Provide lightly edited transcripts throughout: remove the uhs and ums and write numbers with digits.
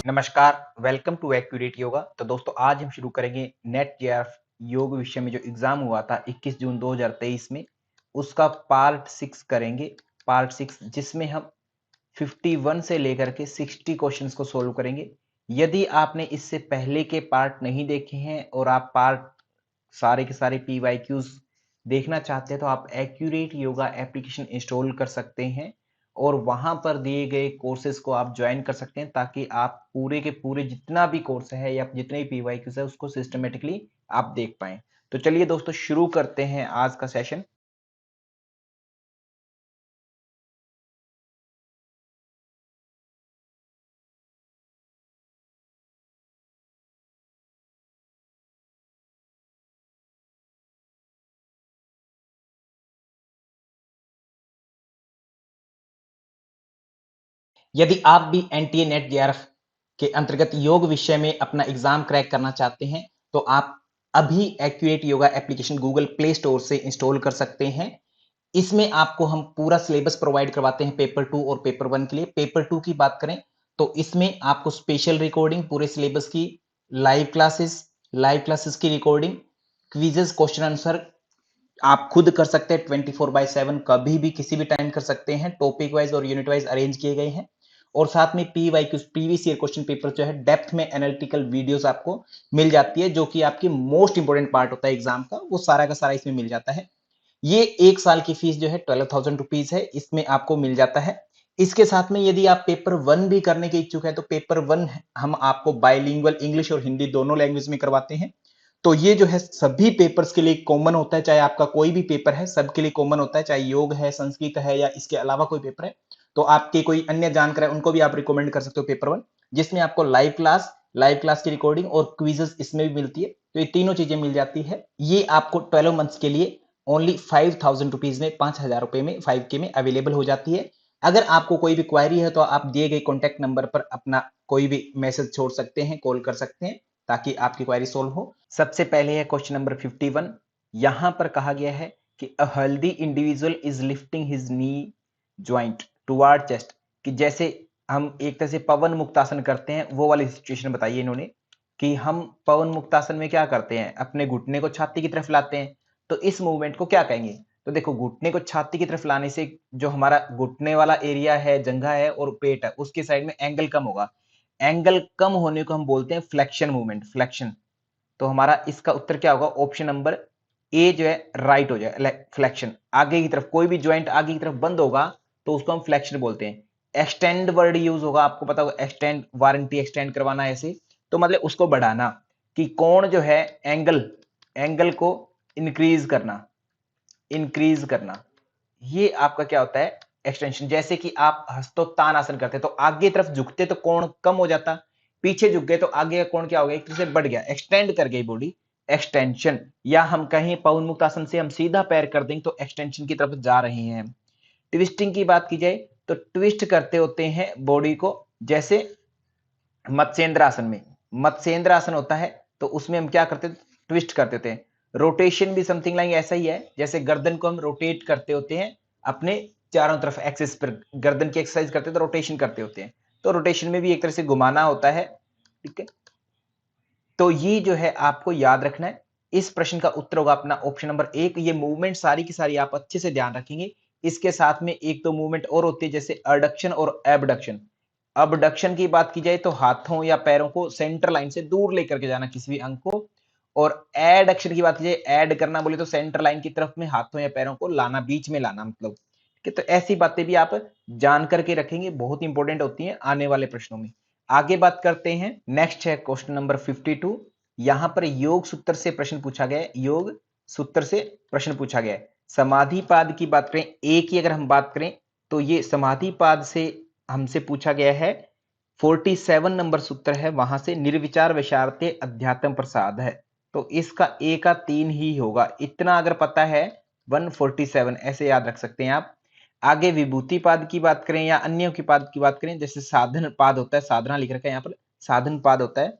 नमस्कार, welcome to accurate yoga. तो दोस्तों आज हम शुरू करेंगे नेट जेआरएफ योग विषय में जो एग्जाम हुआ था 21 जून 2023 में, उसका पार्ट 6 करेंगे। पार्ट 6 जिसमें हम 51 से लेकर के 60 क्वेश्चंस को सोल्व करेंगे। यदि आपने इससे पहले के पार्ट नहीं देखे हैं और आप पार्ट सारे के सारे पीवाईक्यूज देखना चाहते हैं तो आप एक्यूरेट योगा एप्लीकेशन इंस्टॉल कर सकते हैं और वहां पर दिए गए कोर्सेज को आप ज्वाइन कर सकते हैं ताकि आप पूरे के पूरे जितना भी कोर्स है या जितने भी पीवाईक्यूज है उसको सिस्टमेटिकली आप देख पाएं। तो चलिए दोस्तों शुरू करते हैं आज का सेशन। यदि आप भी एनटीए नेट जेआरएफ के अंतर्गत योग विषय में अपना एग्जाम क्रैक करना चाहते हैं तो आप अभी accurate yoga application Google play store से इंस्टॉल कर सकते हैं। इसमें आपको हम पूरा सिलेबस प्रोवाइड करवाते हैं पेपर 2 और पेपर 1 के लिए। पेपर 2 की बात करें तो इसमें आपको स्पेशल रिकॉर्डिंग पूरे सिलेबस की, लाइव क्लासेस की रिकॉर्डिंग, क्विजेस, क्वेश्चन आंसर आप खुद कर सकते हैं 24/7, कभी भी किसी भी टाइम कर सकते हैं। टॉपिक वाइज और यूनिट वाइज अरेंज किए गए हैं और साथ में PYQ previous year question paper जो है डेप्थ में एनालिटिकल वीडियोस आपको मिल जाती है, जो कि आपकी मोस्ट इंपोर्टेंट पार्ट होता है एग्जाम का, वो सारा का सारा इसमें मिल जाता है। ये एक साल की फीस जो है 12,000 रुपीज है, इसमें आपको मिल जाता है। इसके साथ में यदि आप पेपर 1 भी करने के इच्छुक है तो पेपर 1 हम आपको बाइलिंगुअल इंग्लिश और हिंदी दोनों लैंग्वेज में करवाते हैं। तो ये जो है सभी पेपर्स के लिए कॉमन होता है, चाहे आपका कोई भी पेपर है सबके लिए कॉमन होता है, चाहे योग है, संस्कृत है या इसके अलावा कोई पेपर है। तो आपके कोई अन्य जानकार है उनको भी आप रिकमेंड कर सकते हो पेपर 1, जिसमें आपको लाइव क्लास की रिकॉर्डिंग और क्विजेस इसमें भी मिलती है। तो ये तीनों चीजें मिल जाती है। ये आपको 12 मंथ्स के लिए ओनली 5,000 रुपीज में, 5,000 रुपए में 5K में अवेलेबल हो जाती है। अगर आपको कोई भी क्वायरी है तो आप दिए गए कॉन्टैक्ट नंबर पर अपना कोई भी मैसेज छोड़ सकते हैं, कॉल कर सकते हैं ताकि आपकी क्वायरी सोल्व हो। सबसे पहले है क्वेश्चन नंबर 51। यहां पर कहा गया है कि a healthy individual is lifting his knee joint toward chest, कि जैसे हम एक तरह से पवन मुक्तासन करते हैं वो वाली सिचुएशन बताइए इन्होंने, कि हम पवन मुक्तासन में क्या करते हैं, अपने घुटने को छाती की तरफ लाते हैं। तो इस मूवमेंट को क्या कहेंगे? तो देखो, घुटने को छाती की तरफ लाने से जो हमारा घुटने वाला एरिया है, जंघा है और पेट है, उसके साइड में एंगल कम होगा। एंगल कम होने को हम बोलते हैं फ्लेक्शन मूवमेंट, फ्लेक्शन। तो हमारा इसका उत्तर क्या होगा? ऑप्शन नंबर ए जो है राइट हो जाए, फ्लेक्शन। आगे की तरफ कोई भी ज्वाइंट आगे की तरफ बंद होगा तो उसको हम फ्लेक्शन बोलते हैं। एक्सटेंड वर्ड यूज होगा, आपको पता होगा, एक्सटेंड, वारंटी एक्सटेंड करवाना ऐसे, तो मतलब उसको बढ़ाना, कि कोण जो है, एंगल, एंगल को इंक्रीज करना, ये आपका क्या होता है? एक्सटेंशन। जैसे कि आप हस्तोत्तान आसन करते तो आगे तरफ झुकते तो कोण कम हो जाता, पीछे झुक गए तो आगे का कोण क्या हो गया? एक तरह से बढ़ गया, एक्सटेंड कर गई बॉडी, एक्सटेंशन। या हम कहें पवन मुक्त आसन से हम सीधा पैर कर देंगे तो एक्सटेंशन की तरफ जा रहे हैं। ट्विस्टिंग की बात की जाए तो ट्विस्ट करते होते हैं बॉडी को, जैसे मत्स्येंद्र आसन में, मत्स्येंद्र आसन होता है तो उसमें हम क्या करते थे? ट्विस्ट करते थे। रोटेशन भी समथिंग लाइक ऐसा ही है, जैसे गर्दन को हम रोटेट करते होते हैं अपने चारों तरफ एक्सिस पर, गर्दन की एक्सरसाइज करते हैं तो रोटेशन करते होते हैं। तो रोटेशन में भी एक तरह से घुमाना होता है, ठीक है। तो ये जो है आपको याद रखना है। इस प्रश्न का उत्तर होगा अपना ऑप्शन नंबर 1। ये मूवमेंट सारी की सारी आप अच्छे से ध्यान रखेंगे। इसके साथ में एक दो मूवमेंट और होती है, जैसे अडक्शन और एबडक्शन। अबडक्शन की बात की जाए तो हाथों या पैरों को सेंटर लाइन से दूर लेकर के जाना किसी भी अंग को, और एडक्शन की बात की जाए, ऐड करना बोले तो सेंटर लाइन की तरफ में हाथों या पैरों को लाना, बीच में लाना, मतलब, ठीक है। तो ऐसी बातें भी आप जान करके रखेंगे, बहुत इंपॉर्टेंट होती हैं आने वाले प्रश्नों में। आगे बात करते हैं, नेक्स्ट है क्वेश्चन नंबर 52। यहां पर योग सूत्र से प्रश्न पूछा गया है, योग सूत्र से प्रश्न पूछा गया है। समाधि पाद की बात करें, एक ही अगर हम बात करें तो ये समाधि पाद से हमसे पूछा गया है। 47 नंबर सूत्र है, वहां से निर्विचार विचारते अध्यात्म प्रसाद है। तो इसका ए का 3 ही होगा, इतना अगर पता है 147 ऐसे याद रख सकते हैं आप। आगे विभूति पाद की बात करें या अन्य की पाद की बात करें, जैसे साधन पाद होता है, साधना लिख रखा है यहाँ पर, साधन पाद होता है।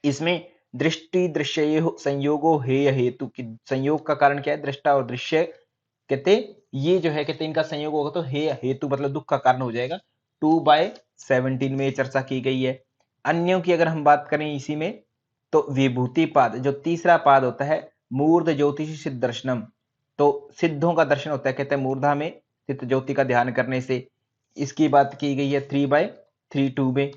इसमें दृष्टि दृश्य संयोगो हेय हेतु, की संयोग का कारण क्या है? दृष्टा और दृश्य, कहते ये जो है, कहते इनका संयोग होगा तो हे हेतु मतलब दुख का कारण हो जाएगा। 2/17 में चर्चा की गई है। अन्यों की अगर हम बात करें इसी में, तो विभूति पाद जो तीसरा पाद होता है, मूर्ध ज्योतिषी सिद्ध दर्शनम, तो सिद्धों का दर्शन होता है, कहते हैं मूर्धा में चित्त ज्योति का ध्यान करने से। इसकी बात की गई है 3/3 में।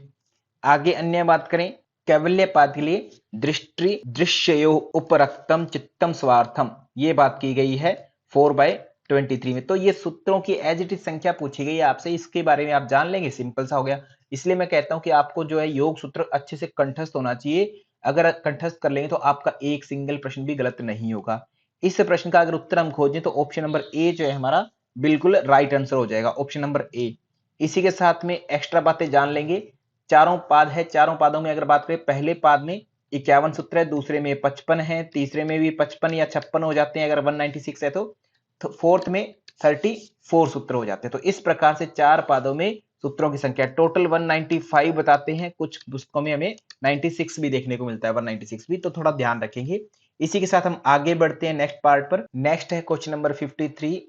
आगे अन्य बात करें कैवल्य पाद के लिए, दृष्टि दृश्यो उपरक्तम चित्तम स्वार्थम, ये बात की गई है 4/23 में। तो ये सूत्रों की एज इट इज संख्या पूछी गई है आपसे, इसके बारे में आप जान लेंगे, सिंपल सा हो गया। इसलिए मैं कहता हूं कि आपको जो है योग सूत्र अच्छे से कंठस्थ होना चाहिए। अगर कंठस्थ कर लेंगे तो आपका एक सिंगल प्रश्न भी गलत नहीं होगा। इस प्रश्न का अगर उत्तर हम खोजें तो ऑप्शन नंबर ए जो है हमारा बिल्कुल राइट आंसर हो जाएगा, ऑप्शन नंबर ए। इसी के साथ में एक्स्ट्रा बातें जान लेंगे। चारों पाद है, चारों पादों में अगर बात करें, पहले पाद में 51 सूत्र है, दूसरे में 55 है, तीसरे में भी 55 या 56 हो जाते हैं अगर 196 है तो फोर्थ में 34 सूत्र हो जाते हैं। तो इस प्रकार से चार पादों में सूत्रों की संख्या टोटल 195 बताते हैं, कुछ पुस्तकों में हमें 96 भी देखने को मिलता है, 196 भी, तो थोड़ा ध्यान रखेंगे। इसी के साथ हम आगे बढ़ते हैं नेक्स्ट पार्ट पर। नेक्स्ट है क्वेश्चन नंबर 53।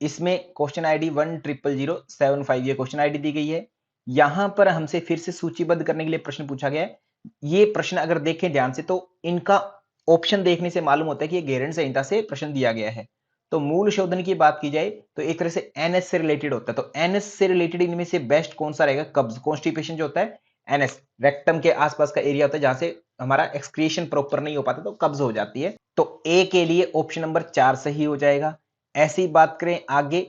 इसमें क्वेश्चन आईडी 10007 ये क्वेश्चन आईडी दी गई है। यहां पर हमसे फिर से सूचीबद्ध करने के लिए प्रश्न पूछा गया है। ये प्रश्न अगर देखें ध्यान से तो इनका ऑप्शन देखने से मालूम होता है कि ये गेरेंट संहिता से प्रश्न दिया गया है। तो मूल शोधन की बात की जाए तो एक तरह से एनएस से रिलेटेड होता है, तो एनएस से रिलेटेड इनमें से बेस्ट कौन सा रहेगा? कब्ज, कॉन्स्टिपेशन जो होता है, एनएस रेक्टम के आसपास का एरिया होता है जहां से हमारा एक्सक्रिएशन प्रॉपर नहीं हो पाता तो कब्ज हो जाती है। तो ए के लिए ऑप्शन नंबर 4 सही हो जाएगा। ऐसी बात करें आगे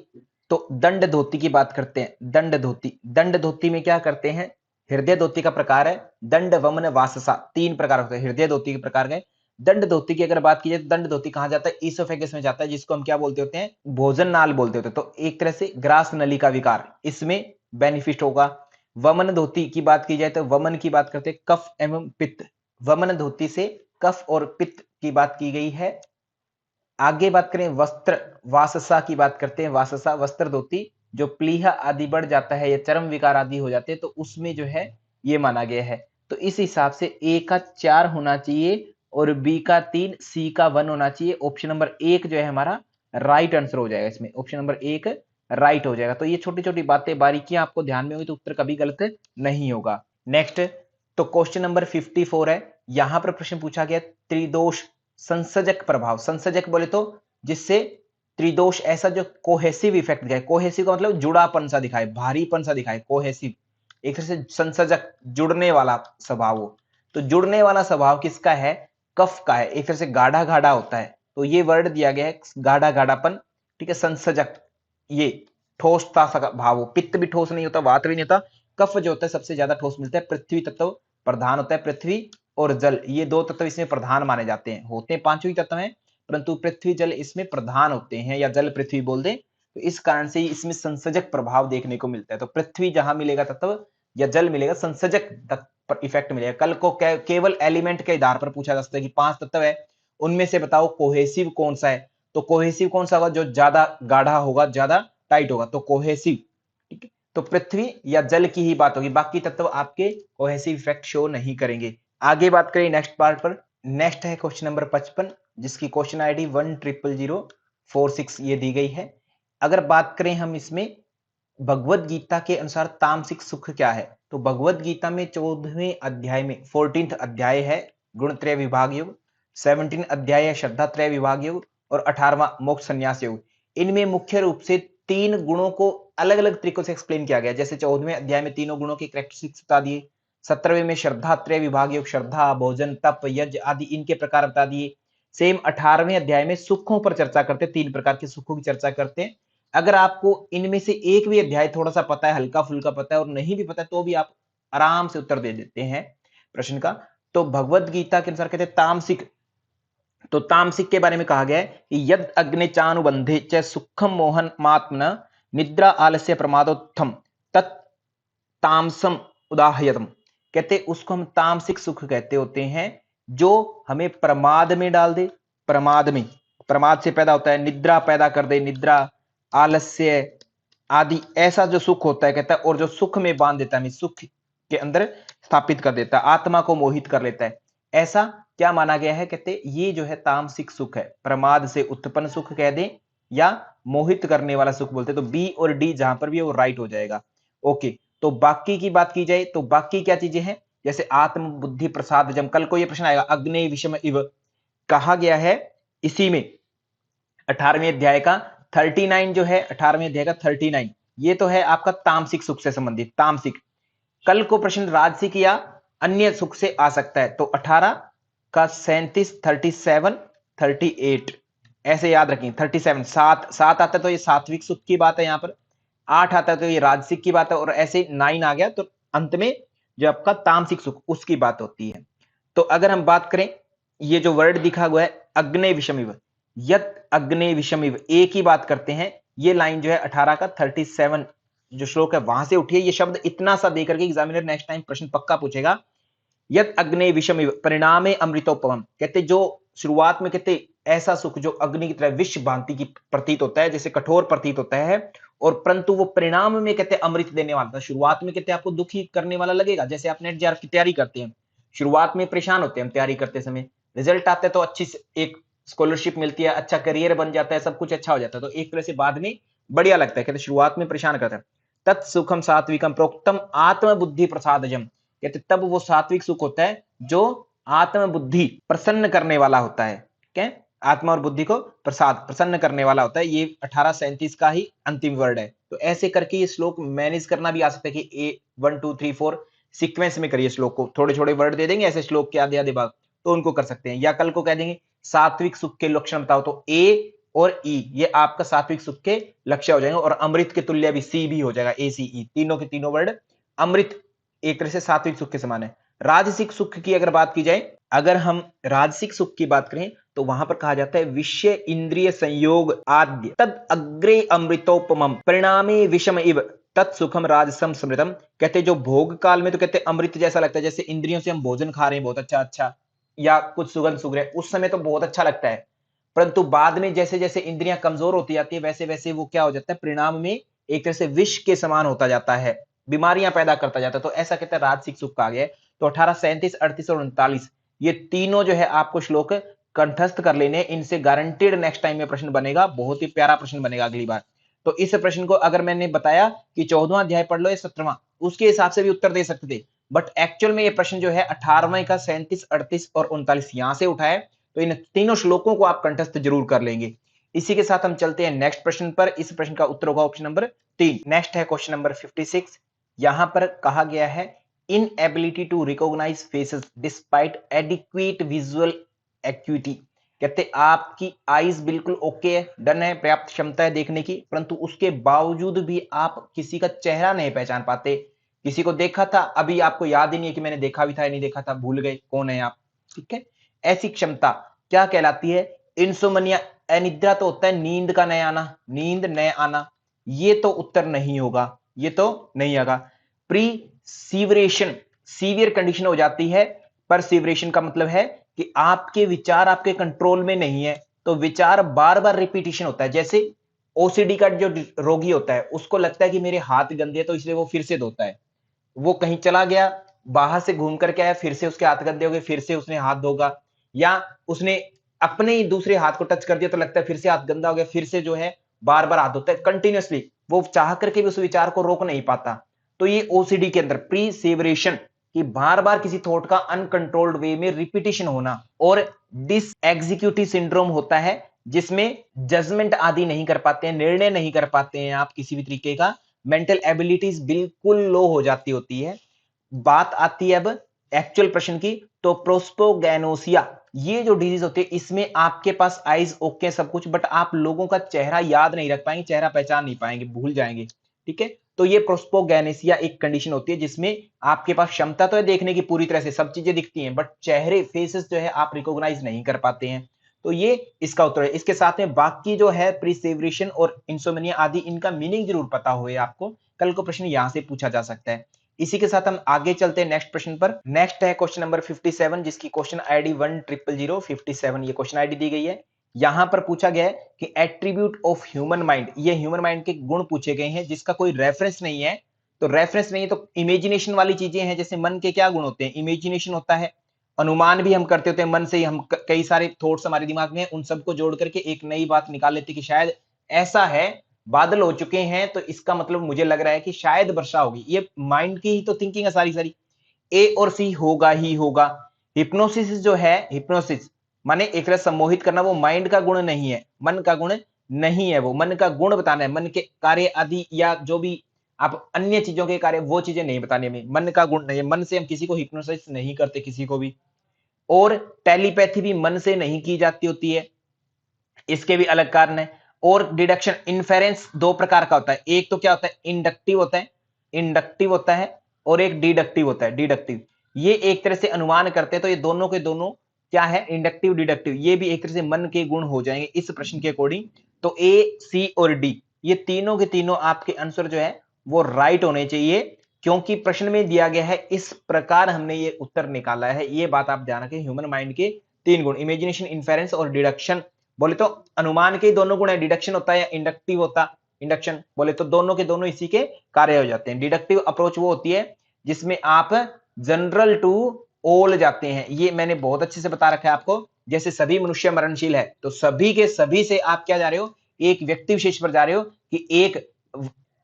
तो दंड धोती की बात करते हैं। दंड धोती, दंड धोती में क्या करते हैं? हृदय धोती का प्रकार है, दंड वमन वाससा, 3 प्रकार होते हैं हृदय धोती के प्रकार गए। दंड धोती की अगर बात की जाए तो दंड धोती कहां जाता है? ईसोफेगस में जाता है, जिसको हम क्या बोलते होते हैं? भोजन नाल बोलते होते हैं। तो एक तरह से ग्रास नली का विकार इसमें बेनिफिट होगा। वमन धोती की बात की जाए तो वमन की बात करते हैं कफ एवं पित्त, वमन धोती से कफ और पित्त की बात की गई है। आगे बात करें वस्त्र वाससा की बात करते हैं। वाससा वस्त्र धोती जो प्लीहा आदि बढ़ जाता है या चर्म विकार आदि हो जाते हैं तो उसमें जो है ये माना गया है। तो इस हिसाब से ए का 4 होना चाहिए और बी का 3, सी का 1 होना चाहिए। ऑप्शन नंबर 1 जो है हमारा राइट आंसर हो जाएगा, इसमें ऑप्शन नंबर 1 राइट हो जाएगा। तो ये छोटी छोटी बातें बारीकियां आपको ध्यान में होगी तो उत्तर कभी गलत नहीं होगा। नेक्स्ट तो क्वेश्चन नंबर 54 है। यहां पर प्रश्न पूछा गया त्रिदोष संसर्जक प्रभाव। संसर्जक बोले तो जिससे त्रिदोष ऐसा जो कोहेसिव इफेक्ट दिखाए, कोहेसिव का मतलब जुड़ापन सा दिखाए, भारीपन सा दिखाए, कोहेसिव एक तरह से संसर्जक जुड़ने वाला स्वभाव हो। तो जुड़ने वाला स्वभाव किसका है? कफ का है, एक तरह से गाढ़ा गाढ़ा होता है। तो ये वर्ड दिया गया है गाढ़ा गाढ़ापन, ठीक है। संसर्जक ये ठोसता सा भाव हो, पित्त भी ठोस नहीं होता, वात भी नहीं होता। कफ जो होता है सबसे ज्यादा ठोस मिलता है, पृथ्वी तत्व प्रधान होता है, पृथ्वी और जल ये दो तत्व इसमें प्रधान माने जाते हैं। होते हैं पांचों ही तत्व हैं परंतु पृथ्वी जल इसमें प्रधान होते हैं, या जल पृथ्वी बोल दें तो इस कारण से इसमें संसर्जक प्रभाव देखने को मिलता है। तो पृथ्वी जहां मिलेगा तत्व या जल मिलेगा, संसर्जक इफेक्ट मिलेगा। कल को केवल एलिमेंट के आधार पर पूछा जा सकता है कि 5 तत्व है उनमें से बताओ कोहेसिव कौन सा है, तो कोहेसिव कौन सा होगा? जो ज्यादा गाढ़ा होगा, ज्यादा टाइट होगा, तो कोहेसिव, ठीक है। तो पृथ्वी या जल की ही बात होगी, बाकी तत्व आपके कोहेसिव इफेक्ट शो नहीं करेंगे। आगे बात करें नेक्स्ट पार्ट पर। नेक्स्ट है क्वेश्चन नंबर 55 जिसकी क्वेश्चन आईडी 1000046 ये दी गई है। अगर बात करें हम इसमें भगवत गीता के अनुसार तामसिक सुख क्या है, तो भगवत गीता में 14वें अध्याय में 14th अध्याय है गुणत्रय विभाग योग, 17 अध्याय है श्रद्धा त्रय विभाग योग और 18वां मोक्ष संन्यास योग। इनमें मुख्य रूप से 3 गुणों को अलग अलग तरीकों से एक्सप्लेन किया गया। जैसे 14वें अध्याय में तीनों गुणों की कैरेक्टरिस्टिक्स बता दिए, 17वें में श्रद्धा त्रय विभाग योग, श्रद्धा भोजन तप यज्ञ आदि इनके प्रकार बता दिए। सेम 18वें अध्याय में सुखों पर चर्चा करते, 3 प्रकार के सुखों की चर्चा करते हैं। अगर आपको इनमें से एक भी अध्याय थोड़ा सा पता है, हल्का फुल्का पता है और नहीं भी पता है तो भी आप आराम से उत्तर दे देते हैं प्रश्न का। तो भगवत गीता के अनुसार कहते हैं तामसिक, तो तामसिक के बारे में कहा गया है कि यद अग्नि चानुबंधे च सुखम मोहन मात्मन निद्रा आलस्य प्रमादोत्थम तत् तामसम उदाहयतम। कहते उसको हम तामसिक सुख कहते होते हैं जो हमें प्रमाद में डाल दे, प्रमाद में, प्रमाद से पैदा होता है, निद्रा पैदा कर दे, निद्रा आलस्य आदि ऐसा जो सुख होता है कहता है, और जो सुख में बांध देता है, हमें सुख के अंदर स्थापित कर देता है, आत्मा को मोहित कर लेता है, ऐसा क्या माना गया है? कहते ये जो है तामसिक सुख है, प्रमाद से उत्पन्न सुख कह दें या मोहित करने वाला सुख बोलते, तो बी और डी जहां पर भी है वो राइट हो जाएगा। ओके, तो बाकी की बात की जाए तो बाकी क्या चीजें हैं? जैसे आत्म बुद्धि प्रसाद जम, कल को ये प्रश्न आएगा अग्नि विषम इव, कहा गया है इसी में 18वें अध्याय का 39 जो है, 18वें अध्याय का 39, ये तो है आपका तामसिक सुख से संबंधित, तामसिक। कल को प्रश्न राजसिक या अन्य सुख से आ सकता है, तो 18 का 37, 37, 38 ऐसे याद रखें। 37 सात सात आता है तो ये सात्विक सुख की बात है, यहाँ पर 8 आता है तो ये राजसिक की बात है, और ऐसे 9 आ गया तो अंत में जो आपका तामसिक सुख उसकी बात होती है। तो अगर हम बात करें, ये जो वर्ड दिखा हुआ है अग्ने विषमिव, यत अग्ने विषमिव, एक ही बात करते हैं। ये लाइन जो है 18 का 37 जो श्लोक है वहां से उठी है। ये शब्द इतना सा देकर के एग्जामिनर नेक्स्ट टाइम प्रश्न पक्का पूछेगा। यत अग्ने विषमिव परिणामे अमृतोपमम, कहते जो शुरुआत में कहते ऐसा सुख जो अग्नि की तरह विष भांति की प्रतीत होता है, जैसे कठोर प्रतीत होता है, और परंतु वो परिणाम में कहते अमृत देने वाला था। शुरुआत में कहते आपको दुखी करने वाला लगेगा, जैसे आप नेट जेआरएफ की तैयारी करते हैं, शुरुआत में परेशान होते हैं हम तैयारी करते समय, रिजल्ट आते हैं तो अच्छी एक स्कॉलरशिप मिलती है, अच्छा करियर बन जाता है, सब कुछ अच्छा हो जाता है, तो एक तरह से बाद में बढ़िया लगता है। कहते शुरुआत में परेशान करता है। तत्सुखम सात्विकम प्रोक्तम आत्म बुद्धि प्रसादजम, कहते तब वो सात्विक सुख होता है जो आत्म बुद्धि प्रसन्न करने वाला होता है। क्या, आत्मा और बुद्धि को प्रसाद प्रसन्न करने वाला होता है। ये 1837 का ही अंतिम वर्ड है। तो ऐसे करके ये श्लोक मैनेज करना भी आ सकता है कि ए 1 2 3 4 सीक्वेंस में करिए श्लोक को, थोड़े थोड़े वर्ड दे देंगे ऐसे श्लोक के आधे आधे भाग, तो उनको कर सकते हैं। या कल को कह देंगे सात्विक सुख के लक्षण बताओ, तो ए और ई ये आपका सात्विक सुख के लक्ष्य हो जाएंगे, और अमृत के तुल्य भी सी भी हो जाएगा, ए सी ई, तीनों के तीनों वर्ड अमृत एक तरह से सात्विक सुख के समान है। राजसिक सुख की अगर बात की जाए, अगर हम राजसिक सुख की बात करें तो वहां पर कहा जाता है विषय इंद्रिय संयोग आद्य तद अग्रे अमृतोपमम परिणामे विषम इव तत्सुखम राजसम स्मृतम, कहते जो भोग काल में तो कहते अमृत जैसा लगता है, जैसे इंद्रियों से हम भोजन खा रहे हैं बहुत अच्छा अच्छा, या कुछ सुगंध सुग रहे हैं, उस समय तो बहुत अच्छा लगता है, परंतु बाद में जैसे जैसे इंद्रियां कमजोर होती जाती है वैसे वैसे वो क्या हो जाता है, परिणाम में एक तरह से विष के समान होता जाता है, बीमारियां पैदा करता जाता है। तो ऐसा कहता है राजसिक सुख कहा गया है। तो 18, 37, 38 और 39 ये तीनों जो है आपको श्लोक कंठस्थ कर लेने, इनसे गारंटेड नेक्स्ट टाइम में प्रश्न बनेगा, बहुत ही प्यारा प्रश्न बनेगा अगली बार। तो इस प्रश्न को अगर मैंने बताया कि 14वां अध्याय पढ़ लो या 17वां, उसके हिसाब से भी उत्तर दे सकते थे, बट एक्चुअल में ये प्रश्न जो है 18वें का 37, 38 और 39 यहां से उठाए, तो इन तीनों श्लोकों को आप कंठस्थ जरूर कर लेंगे। इसी के साथ हम चलते हैं नेक्स्ट प्रश्न पर। इस प्रश्न का उत्तर होगा ऑप्शन नंबर 3। नेक्स्ट है क्वेश्चन नंबर 56। यहां पर कहा गया है inability to recognise faces despite adequate visual acuity, कहते आपकी आईज बिल्कुल ओके है, डन है, पर्याप्त क्षमता है देखने की, परंतु उसके बावजूद भी आप किसी का चेहरा नहीं पहचान पाते। किसी को देखा था, अभी आपको याद ही नहीं है कि मैंने देखा भी था या नहीं देखा था, भूल गए कौन है आप। ठीक है, ऐसी क्षमता क्या कहलाती है? इंसोमनिया। अनिद्रा तो होता है नींद का न आना, नींद न आना, ये तो उत्तर नहीं होगा, ये तो नहीं आएगा। प्री सीवरेशन, सीवियर कंडीशन हो जाती है, पर सीवरेशन का मतलब है कि आपके विचार आपके कंट्रोल में नहीं है, तो विचार बार बार रिपीटिशन होता है। जैसे ओसीडी का जो रोगी होता है उसको लगता है कि मेरे हाथ गंदे, तो इसलिए वो फिर से धोता है। वो कहीं चला गया, बाहर से घूम करके आया, फिर से उसके हाथ गंदे हो गए, फिर से उसने हाथ धोगा, या उसने अपने ही दूसरे हाथ को टच कर दिया तो लगता है फिर से हाथ गंदा हो गया, फिर से जो है बार बार हाथ धोता है कंटिन्यूअसली, वो चाह करके भी उस विचार को रोक नहीं पाता। तो ये ओसीडी के अंदर प्री सेवरेशन कि बार बार किसी थॉट का अनकंट्रोल्ड वे में रिपीटिशन होना, और डिस एग्जीक्यूटिव सिंड्रोम होता है जिसमें जजमेंट आदि नहीं कर पाते हैं, निर्णय नहीं कर पाते हैं आप किसी भी तरीके का, मेंटल एबिलिटीज बिल्कुल लो हो जाती होती है। बात आती है अब एक्चुअल प्रश्न की, तो प्रोस्पोगैनोसिया ये जो डिजीज होती है इसमें आपके पास आइज ओके सब कुछ, बट आप लोगों का चेहरा याद नहीं रख पाएंगे, चेहरा पहचान नहीं पाएंगे, भूल जाएंगे। ठीक है, तो ये प्रोस्पोगैनेसिया एक कंडीशन होती है जिसमें आपके पास क्षमता तो है देखने की, पूरी तरह से सब चीजें दिखती हैं, बट चेहरे फेसेस जो है आप रिकॉग्नाइज नहीं कर पाते हैं। तो ये इसका उत्तर है। इसके साथ में बाकी जो है प्रीसेवरेशन और इंसोम्निया आदि, इनका मीनिंग जरूर पता हो आपको, कल को प्रश्न यहां से पूछा जा सकता है। इसी के साथ हम आगे चलते हैं नेक्स्ट प्रश्न पर। नेक्स्ट है क्वेश्चन नंबर 57 जिसकी क्वेश्चन आईडी 100057, ये क्वेश्चन आईडी दी गई है। यहां पर पूछा गया है कि एट्रीब्यूट ऑफ ह्यूमन माइंड, ये ह्यूमन माइंड के गुण पूछे गए हैं जिसका कोई रेफरेंस नहीं है। तो रेफरेंस नहीं है तो इमेजिनेशन वाली चीजें हैं, जैसे मन के क्या गुण होते हैं, इमेजिनेशन होता है, अनुमान भी हम करते होते हैं मन से ही, हम कई सारे थॉट्स हमारे दिमाग में उन सबको जोड़ करके एक नई बात निकाल लेते कि शायद ऐसा है, बादल हो चुके हैं तो इसका मतलब मुझे लग रहा है कि शायद वर्षा होगी। ये माइंड की ही तो थिंकिंग है सारी सारी। ए और सी होगा ही होगा। हिप्नोसिस जो है, हिप्नोसिस माने एक तरह सम्मोहित करना, वो माइंड का गुण नहीं है, मन का गुण नहीं है, वो मन का गुण बताना है, मन के कार्य आदि या जो भी आप अन्य चीजों के कार्य, वो चीजें नहीं बतानी हमें, मन का गुण नहीं है, मन से हम किसी को हिप्नोसिस नहीं करते किसी को भी। और टेलीपैथी भी मन से नहीं की जाती होती है, इसके भी अलग कारण है। और डिडक्शन इन्फेरेंस दो प्रकार का होता है, एक तो क्या होता है इंडक्टिव होता है, इंडक्टिव होता है, और एक डिडक्टिव होता है, डिडक्टिव। ये एक तरह से अनुमान करते हैं, तो ये दोनों के दोनों क्या है, इंडक्टिव डिडक्टिव, ये भी एक तरह से मन के गुण हो जाएंगे इस प्रश्न के अकॉर्डिंग। तो ए, सी और डी ये तीनों के तीनों आपके आंसर जो है वो राइट होने चाहिए, क्योंकि प्रश्न में दिया गया है इस प्रकार हमने ये उत्तर निकाला है। ये बात आप ध्यान रखें, ह्यूमन माइंड के तीन गुण, इमेजिनेशन, इन्फेरेंस और डिडक्शन। बोले तो अनुमान के दोनों गुण है, डिडक्शन होता है या इंडक्टिव होता, इंडक्शन बोले तो दोनों के दोनों इसी के कार्य हो जाते हैं। डिडक्टिव अप्रोच वो होती है जिसमें आप जनरल टू ऑल जाते हैं, ये मैंने बहुत अच्छे से बता रखा है आपको। जैसे सभी मनुष्य मरणशील है, तो सभी के सभी से आप क्या जा रहे हो, एक व्यक्ति विशेष पर जा रहे हो कि एक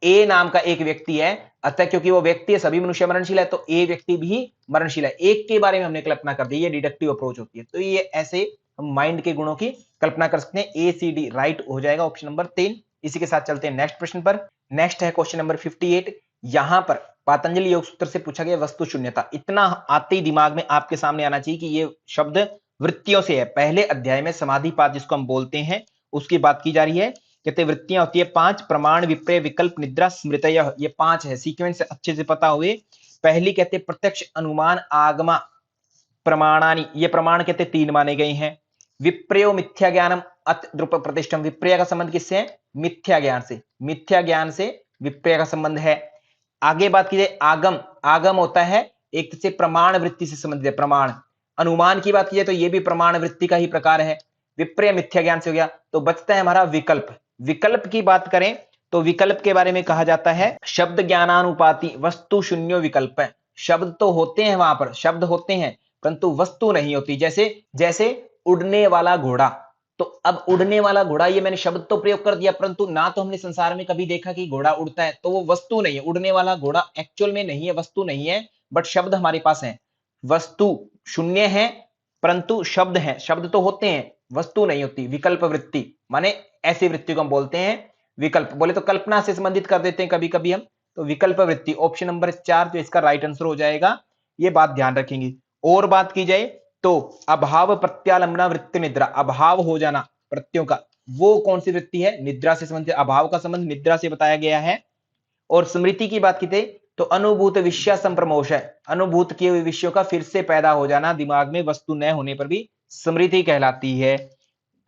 ए नाम का एक व्यक्ति है, अतः क्योंकि वो व्यक्ति है सभी मनुष्य मरणशील है, तो ए व्यक्ति भी मरणशील है, एक के बारे में हमने कल्पना कर दी, ये डिडक्टिव अप्रोच होती है। तो ये ऐसे हम माइंड के गुणों की कल्पना कर सकते हैं। ए सी डी राइट हो जाएगा ऑप्शन नंबर 3। इसी के साथ चलते हैं नेक्स्ट प्रश्न पर। नेक्स्ट है क्वेश्चन नंबर 58। यहां पर पतंजलि योग सूत्र से पूछा गया वस्तु शून्यता, इतना आते ही दिमाग में आपके सामने आना चाहिए कि ये शब्द वृत्तियों से है। पहले अध्याय में समाधिपात जिसको हम बोलते हैं उसकी बात की जा रही है। कहते वृत्तियां होती है 5, प्रमाण, विपर्य, विकल्प, निद्रा, स्मृतय, ये 5 है, सीक्वेंस अच्छे से पता हुए। पहली कहते प्रत्यक्ष, अनुमान, आगमा, प्रमाणानि, ये प्रमाण कहते 3 माने गए हैं। विप्रयो मिथ्या ज्ञानम अत द्रुप प्रतिष्ठम, विप्रय का संबंध किससे है, मिथ्या ज्ञान से, मिथ्या ज्ञान से विप्रय का संबंध है। आगे बात की जाए आगम, आगम होता है एक से प्रमाण वृत्ति से संबंधित है, प्रमाण। अनुमान की बात की जाए तो ये भी प्रमाण वृत्ति का ही प्रकार है। विप्रय मिथ्या ज्ञान से हो गया, तो बचता है हमारा विकल्प। विकल्प की बात करें तो विकल्प के बारे में कहा जाता है शब्द ज्ञानानुपाति वस्तु शून्यो विकल्प है। शब्द तो होते हैं वहां पर, शब्द होते हैं परंतु वस्तु नहीं होती। जैसे जैसे उड़ने वाला घोड़ा, तो अब उड़ने वाला घोड़ा ये मैंने शब्द तो प्रयोग कर दिया, परंतु ना तो हमने संसार में कभी देखा कि घोड़ा उड़ता है, तो वो वस्तु नहीं है। उड़ने वाला घोड़ा एक्चुअल में नहीं है, वस्तु नहीं है, बट शब्द हमारे पास है। वस्तु शून्य है परंतु शब्द है, शब्द तो होते हैं वस्तु नहीं होती। विकल्प वृत्ति माने ऐसी वृत्ति को हम बोलते हैं विकल्प। बोले तो कल्पना से संबंधित कर देते हैं कभी कभी हम, तो विकल्प वृत्ति ऑप्शन नंबर 4 जो इसका राइट आंसर हो जाएगा। ये बात ध्यान रखेंगे। और बात की जाए तो अभाव प्रत्यालंबना वृत्ति निद्रा, अभाव हो जाना प्रत्ययों का, वो कौन सी वृत्ति है, निद्रा से संबंधित। अभाव का संबंध निद्रा से बताया गया है। और स्मृति की बात की थे तो अनुभूत विषय संप्रमोश है, अनुभूत किए हुए विषयों का फिर से पैदा हो जाना दिमाग में वस्तु न होने पर भी स्मृति कहलाती है।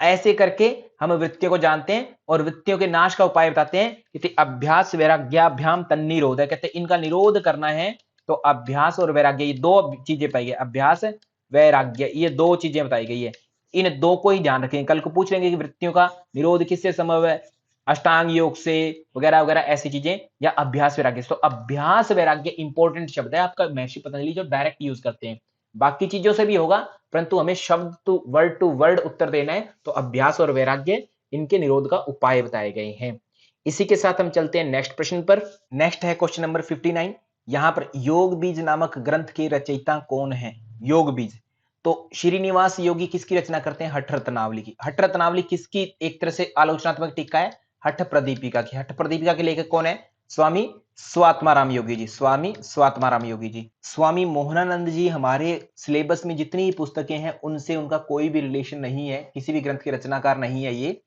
ऐसे करके हम वृत्तियों को जानते हैं और वृत्तियों के नाश का उपाय बताते हैं। कहते अभ्यास वैराग्याभ्याम तन्निरोध है, कहते इनका निरोध करना है तो अभ्यास और वैराग्य, ये दो चीजें पाई गई, अभ्यास वैराग्य, ये दो चीजें बताई गई है। इन दो को ही ध्यान रखेंगे। कल को पूछ लेंगे कि वृत्तियों का निरोध किससे संभव है, अष्टांग योग से वगैरह वगैरह ऐसी चीजें, या अभ्यास वैराग्य। तो अभ्यास वैराग्य इंपॉर्टेंट शब्द है आपका महर्षि पतंजलि जो डायरेक्ट यूज करते हैं। बाकी चीजों से भी होगा परंतु हमें शब्द टू वर्ड उत्तर देना है, तो अभ्यास और वैराग्य इनके निरोध का उपाय बताए गए हैं। इसी के साथ हम चलते हैं नेक्स्ट प्रश्न पर। नेक्स्ट है क्वेश्चन नंबर 59। यहां पर योग बीज नामक ग्रंथ के रचयिता कौन है, योग बीज। तो श्रीनिवास योगी किसकी रचना करते हैं, हठ रत्नावली की। हठ रत्नावली किसकी एक तरह से आलोचनात्मक टीका है, हठ प्रदीपिका की। हठ प्रदीपिका के लेखक कौन है, स्वामी स्वात्माराम योगी जी, स्वामी स्वात्माराम योगी जी। स्वामी मोहनानंद जी हमारे सिलेबस में जितनी पुस्तकें हैं उनसे उनका कोई भी रिलेशन नहीं है, किसी भी ग्रंथ के रचनाकार नहीं है ये।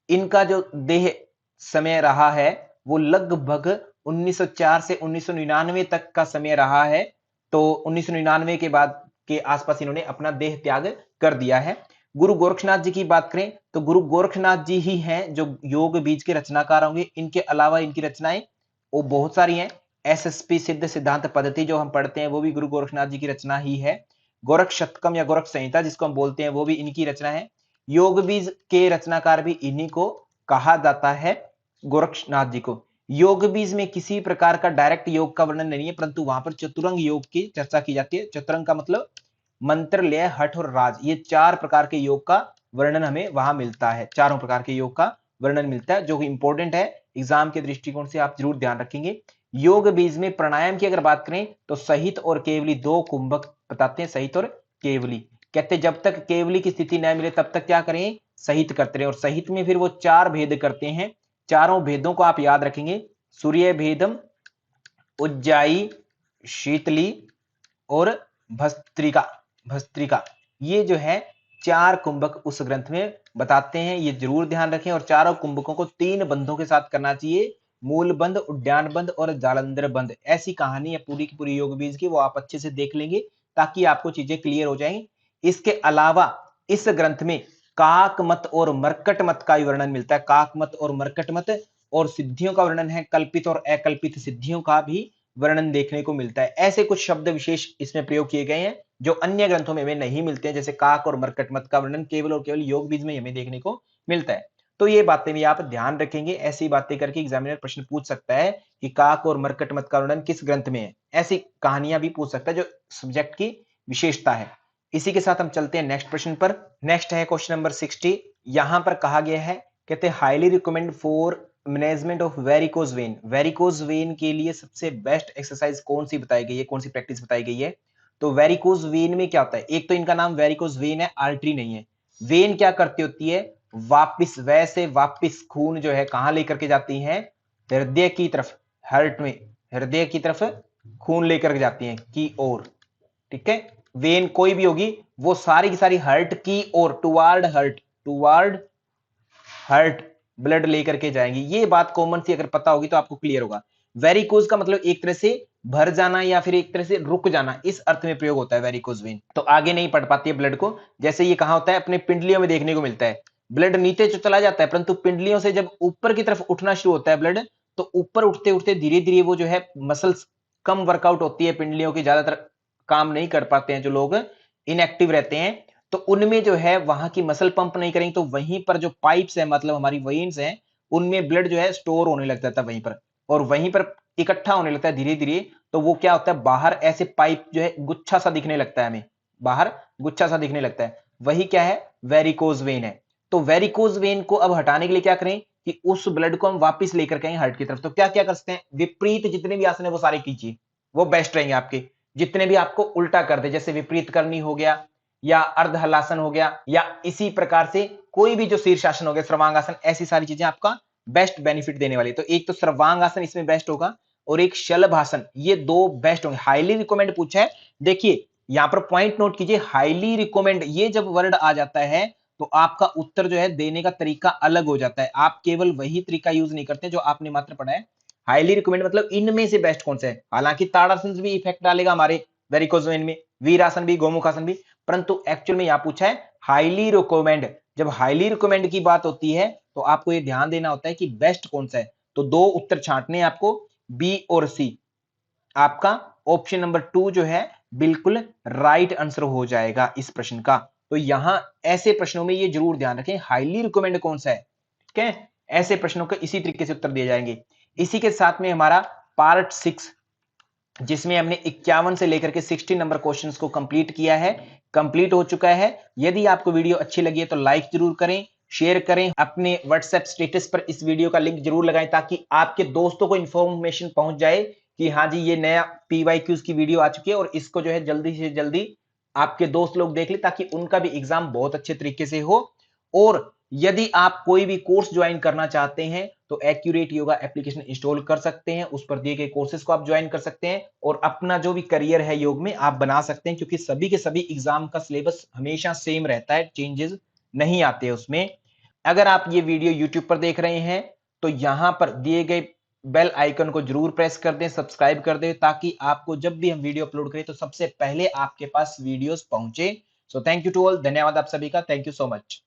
इनका जो देह समय रहा है वो लगभग 1904 से 1999 तक का समय रहा है। तो 1999 के बाद के आसपास इन्होंने अपना देह त्याग कर दिया है। गुरु गोरक्षनाथ जी की बात करें तो गुरु गोरक्षनाथ जी ही हैं जो योग बीज के रचनाकार होंगे। इनके अलावा इनकी रचनाएं वो बहुत सारी हैं। एसएसपी सिद्ध सिद्धांत पद्धति जो हम पढ़ते हैं वो भी गुरु गोरक्षनाथ जी की रचना ही है। गोरख शतकम या गोरख संहिता जिसको हम बोलते हैं वो भी इनकी रचना है। योग बीज के रचनाकार भी इन्हीं को कहा जाता है, गोरक्षनाथ जी को। योग बीज में किसी प्रकार का डायरेक्ट योग का वर्णन नहीं है, परंतु वहां पर चतुरंग योग की चर्चा की जाती है। चतुरंग का मतलब मंत्र, लय, हठ और राज, ये 4 प्रकार के योग का वर्णन हमें वहां मिलता है। चारों प्रकार के योग का वर्णन मिलता है जो कि इंपॉर्टेंट है, एग्जाम के दृष्टिकोण से आप जरूर ध्यान रखेंगे। योग बीज में प्राणायाम की अगर बात करें तो सहित और केवली दो कुंभक बताते हैं, सहित और केवली। कहते हैं जब तक केवली की स्थिति न मिले तब तक क्या करें, सहित करते रहे। और सहित में फिर वो चार भेद करते हैं, चारों भेदों को आप याद रखेंगे, सूर्य भेदम, उज्जाई, शीतली और भस्त्रिका। भस्त्रिका ये जो है चार कुंभक उस ग्रंथ में बताते हैं, ये जरूर ध्यान रखें। और चारों कुंभकों को तीन बंधों के साथ करना चाहिए, मूल बंध, उद्यान बंध और जालंधर बंध। ऐसी कहानी है पूरी की पूरी योग बीज की, वो आप अच्छे से देख लेंगे ताकि आपको चीजें क्लियर हो जाएंगी। इसके अलावा इस ग्रंथ में काक मत और मरकट मत का वर्णन मिलता है, काक मत और मरकट मत, और सिद्धियों का वर्णन है, कल्पित और अकल्पित सिद्धियों का भी वर्णन देखने को मिलता है। ऐसे कुछ शब्द विशेष इसमें प्रयोग किए गए हैं जो अन्य ग्रंथों में हमें नहीं मिलते हैं, जैसे काक और मरकट मत का वर्णन केवल और केवल योग बीज में हमें देखने को मिलता है। तो ये बातें भी आप ध्यान रखेंगे, ऐसी बातें करके एग्जामिनर प्रश्न पूछ सकता है कि काक और मरकट मत का वर्णन किस ग्रंथ में है। ऐसी कहानियां भी पूछ सकता है जो सब्जेक्ट की विशेषता है। इसी के साथ हम चलते हैं नेक्स्ट प्रश्न पर। नेक्स्ट है क्वेश्चन नंबर 60। यहां पर कहा गया है, कहते हैं highly recommend for management of varicose vein. Varicose vein के लिए सबसे बेस्ट एक्सरसाइज कौन सी बताई गई है, कौन सी प्रैक्टिस बताई गई है? तो वेरिकोज वेन में क्या होता है, एक तो इनका नाम वेरिकोज वेन है, आर्टरी नहीं है। वेन क्या करती होती है, वापिस वैसे वापिस खून जो है कहां लेकर के जाती है, हृदय की तरफ, हार्ट में, हृदय की तरफ खून लेकर के जाती है की ओर। ठीक है, वेन कोई भी होगी वो सारी की सारी हार्ट की ओर, toward heart, toward heart blood लेकर के जाएंगी। ये बात कॉमन सी अगर पता होगी तो आपको क्लियर होगा। वेरिकोज का मतलब एक तरह से भर जाना या फिर एक तरह से रुक जाना, इस अर्थ में प्रयोग होता है वेरिकोज वेन। तो आगे नहीं पढ़ पाती है ब्लड को, जैसे ये कहां होता है, अपने पिंडलियों में देखने को मिलता है। ब्लड नीचे तो चला जाता है परंतु पिंडलियों से जब ऊपर की तरफ उठना शुरू होता है ब्लड, तो ऊपर उठते उठते धीरे धीरे वो जो है मसल्स कम वर्कआउट होती है पिंडलियों की, ज्यादातर काम नहीं कर पाते हैं जो लोग इनएक्टिव रहते हैं, तो उनमें जो है वहां की मसल पंप नहीं करेंगे तो वहीं पर जो पाइप्स है, मतलब हमारी वेन्स हैं, उनमें ब्लड जो है स्टोर होने लग जाता है वहीं पर, और वहीं पर इकट्ठा होने लगता है धीरे धीरे। तो वो क्या होता है, बाहर ऐसे पाइप जो है गुच्छा सा दिखने लगता है, हमें बाहर गुच्छा सा दिखने लगता है, वही क्या है, वेरिकोज वेन है। तो वेरिकोज वेन को अब हटाने के लिए क्या करें कि उस ब्लड को हम वापस लेकर के हार्ट की तरफ। तो क्या क्या कर सकते हैं, विपरीत जितने भी आसन है वो सारे कीजिए, वो बेस्ट रहेंगे आपके। जितने भी आपको उल्टा कर दे, जैसे विपरीत करनी हो गया, या अर्ध हलासन हो गया, या इसी प्रकार से कोई भी जो शीर्षासन हो गया, सर्वांगासन, ऐसी सारी चीजें आपका बेस्ट बेनिफिट देने वाली। तो एक तो सर्वांगासन इसमें बेस्ट होगा और एक शलभासन, ये दो बेस्ट होंगे। हाईली रिकमेंड पूछा है, देखिए यहां पर पॉइंट नोट कीजिए, हाईली रिकमेंड ये जब वर्ड आ जाता है तो आपका उत्तर जो है देने का तरीका अलग हो जाता है। आप केवल वही तरीका यूज नहीं करते जो आपने मात्र पढ़ा है। हाईली रिकमेंड मतलब इनमें से बेस्ट कौन सा है, हालांकि ताड़ासन भी इफेक्ट डालेगा हमारे वेरिकोज वेन में, वीरासन भी, गोमुखासन भी, परंतु एक्चुअल में यहां पूछा है हाईली रिकमेंड। जब हाईली रिकमेंड की बात होती है तो आपको ये ध्यान देना होता है कि बेस्ट कौन सा है। तो दो उत्तर छांटने हैं आपको, बी और सी। आपका ऑप्शन नंबर 2 जो है बिल्कुल राइट आंसर हो जाएगा इस प्रश्न का। तो यहां ऐसे प्रश्नों में ये जरूर ध्यान रखें हाईली रिकमेंड कौन सा है। ठीक है, ऐसे प्रश्नों के इसी तरीके से उत्तर दिए जाएंगे। इसी के साथ में हमारा पार्ट 6, जिसमें हमने 51 से लेकर के 60 नंबर क्वेश्चंस को कंप्लीट किया है, कंप्लीट हो चुका है। यदि आपको वीडियो अच्छी लगी है तो लाइक जरूर करें, शेयर करें, अपने व्हाट्सएप स्टेटस पर इस वीडियो का लिंक जरूर लगाएं ताकि आपके दोस्तों को इंफॉर्मेशन पहुंच जाए कि हाँ जी ये नया पीवाईक्यूज की वीडियो आ चुकी है, और इसको जो है जल्दी से जल्दी आपके दोस्त लोग देख ले ताकि उनका भी एग्जाम बहुत अच्छे तरीके से हो। और यदि आप कोई भी कोर्स ज्वाइन करना चाहते हैं तो एक्यूरेट योगा एप्लीकेशन इंस्टॉल कर सकते हैं, उस पर दिए गए कोर्सेज को आप ज्वाइन कर सकते हैं और अपना जो भी करियर है योग में आप बना सकते हैं, क्योंकि सभी के सभी एग्जाम का सिलेबस हमेशा सेम रहता है, चेंजेस नहीं आते हैं उसमें। अगर आप ये वीडियो यूट्यूब पर देख रहे हैं तो यहां पर दिए गए बेल आइकन को जरूर प्रेस कर दें, सब्सक्राइब कर दें, ताकि आपको जब भी हम वीडियो अपलोड करें तो सबसे पहले आपके पास वीडियोस पहुंचे। So thank you to all, धन्यवाद आप सभी का, थैंक यू सो मच।